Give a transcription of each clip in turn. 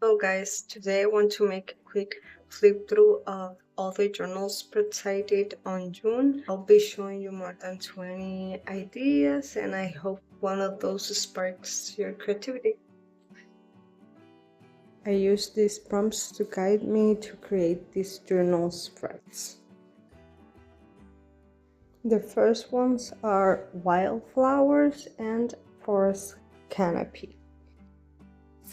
Hello guys, today I want to make a quick flip through of all the journal spreads I did on June. I'll be showing you more than 20 ideas and I hope one of those sparks your creativity. I use these prompts to guide me to create these journal spreads. The first ones are wildflowers and forest canopy.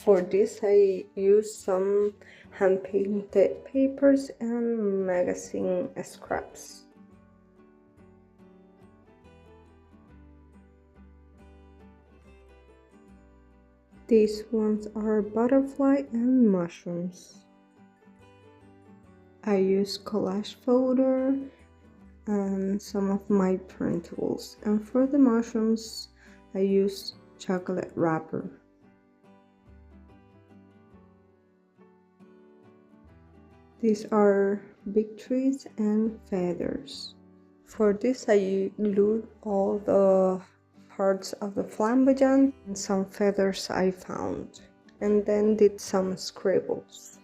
For this I used some hand-painted papers and magazine scraps. These ones are butterfly and mushrooms. I use collage fodder and some of my printables. And for the mushrooms, I use chocolate wrapper. These are big trees and feathers. For this I glued all the parts of the flamboyant and some feathers I found, and then did some scribbles.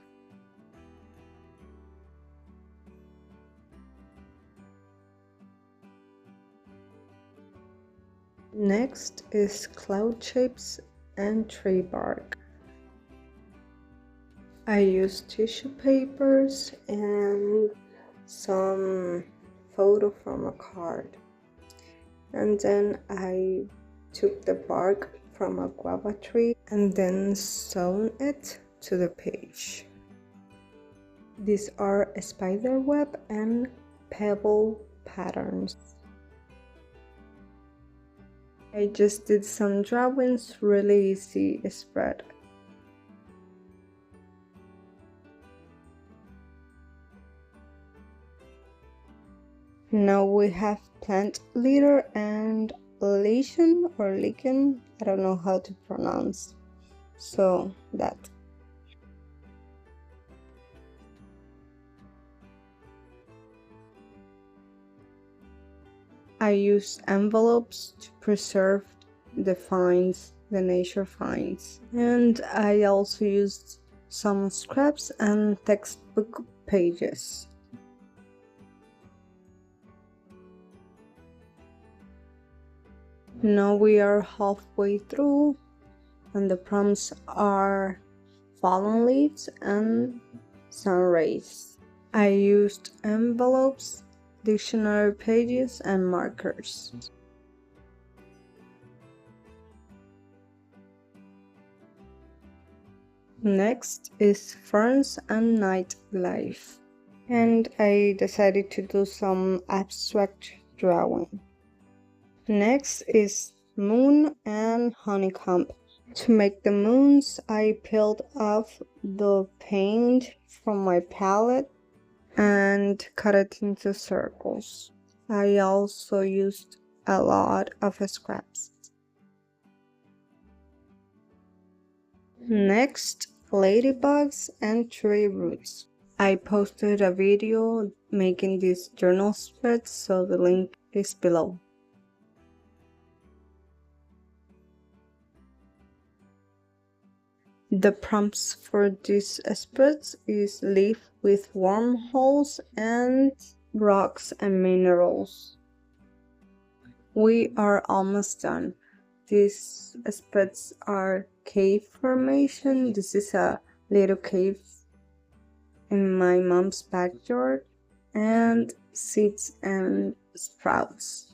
Next is cloud shapes and tree bark. I used tissue papers and some photo from a card. And then I took the bark from a guava tree and then sewn it to the page. These are a spider web and pebble patterns. I just did some drawings, really easy spread. Now we have plant litter and lichen or lichen, I don't know how to pronounce. So that. I use envelopes to preserve the finds, the nature finds. And I also used some scraps and textbook pages. Now we are halfway through and the prompts are fallen leaves and sun rays. I used envelopes, dictionary pages and markers. Next is ferns and nightlife, and I decided to do some abstract drawing. Next is moon and honeycomb. To make the moons, I peeled off the paint from my palette and cut it into circles. I also used a lot of scraps. Next, ladybugs and tree roots. I posted a video making these journal spreads, so the link is below. The prompts for these spreads is leaf with wormholes and rocks and minerals. We are almost done. These spreads are cave formation. This is a little cave in my mom's backyard, and seeds and sprouts.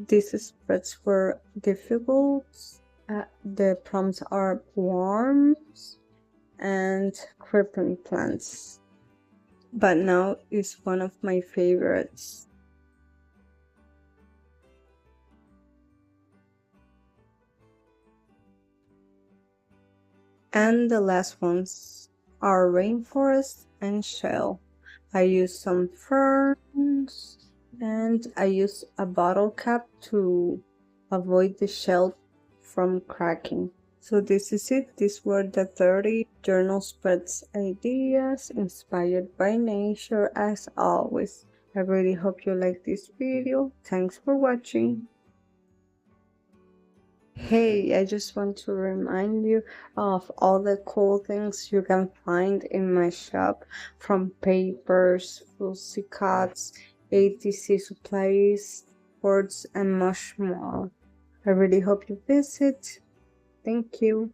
These spreads were difficult. The prompts are worms and creeping plants, but now is one of my favorites. And the last ones are rainforest and shell. I used some ferns and I used a bottle cap to avoid the shell from cracking. So this is it. These were the 30 journal spreads ideas inspired by nature as always. I really hope you like this video. Thanks for watching. Hey, I just want to remind you of all the cool things you can find in my shop, from papers, fussy cuts, ATC supplies, boards, and much more. I really hope you visit. Thank you.